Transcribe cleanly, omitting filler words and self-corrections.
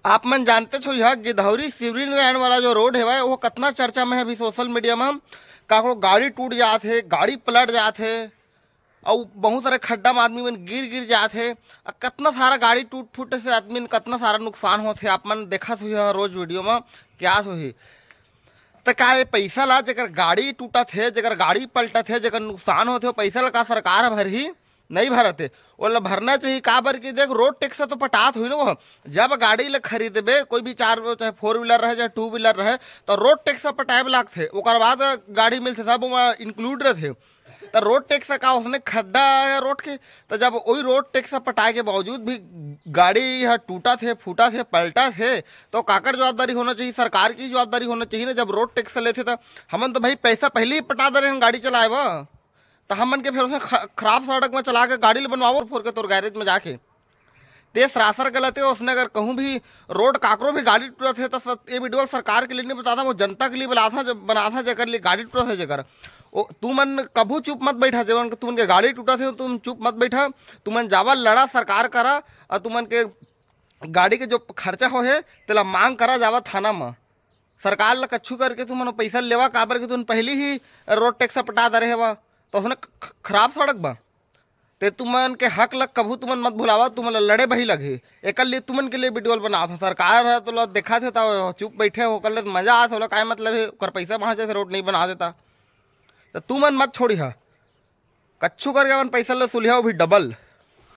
आप मन जानते छो यह गिधौरी सिवरी नारायण वाला जो रोड है भाई वो कितना चर्चा में है अभी सोशल मीडिया में। काकरो गाड़ी टूट जात है, गाड़ी पलट जात है और बहुत सारे खड्डा में आदमी मन गिर गिर जात है। कितना सारा गाड़ी टूट फूटे से आदमी कितना सारा नुकसान होते आप मन देखा हुई रोज वीडियो में क्या हुई। तो का ये पैसा ला जगह गाड़ी टूटा थे, जगह गाड़ी पलटा थे, जगह नुकसान होते हो पैसा ला का सरकार भर ही नहीं भरते। वो भरना चाहिए का बर की देख रोड टैक्स तो पटात हुई ना वो। जब गाड़ी ले खरीदबे कोई भी चार चाहे 4 व्हीलर रहे चाहे 2 व्हीलर रहे तो रोड टैक्स पटाए लगते, ओकर बाद गाड़ी मिलते सब इंक्लूड रहे। तो रोड टैक्स का उसने खड्डा है रोड के, तो जब वही रोड टैक्स पटाए के बावजूद भी गाड़ी यह टूटा थे फूटा थे पलटा थे तो काकर जवाबदारी होना चाहिए, सरकार की जवाबदारी होना चाहिए ना। जब रोड टैक्स लेते तो हमन तो भाई पैसा पहले ही पटा दे रहे हैं गाड़ी चलाए बा, तो हमन के फिर उसमें खराब सड़क में चला के गाड़ी बनवाओ फोर के तोर गैरेज में जाके। ते सरासर गलत है उसने। अगर कहूँ भी रोड काकरो भी गाड़ी टूटा थे तो ये वीडियो सरकार के लिए नहीं बताता, वो जनता के लिए बना था जगह लिए गाड़ी टूटा थे जगह ओ तू मन कभू चुप मत बैठा। जब तुमन के गाड़ी टूटा थे तुम चुप मत बैठा, तुमन जावा लड़ा सरकार करा और तुमन के गाड़ी के जो खर्चा हो है तेला मांग करा जावा थाना में। सरकार ला कच्छू करके तुमन पैसा लेवा काबर के तुम पहले ही रोड टैक्स पटा दे रहे बा तो उसने खराब सड़क बा। ते तुमन के हक लग कभू तुमन मत भुलावा, तुमन लड़े बही लगे एक लिए तुमन के लिए वीडियो बना था। सरकार है तो देखा थे तो चुप बैठे हो कर ले मजा आता हो क्या मतलब है कर पैसा वहाँ जैसे रोड नहीं बना देता। तो तुमन मत छोड़ी हा कच्छू करके अपन पैसा ले सुलिया भी डबल।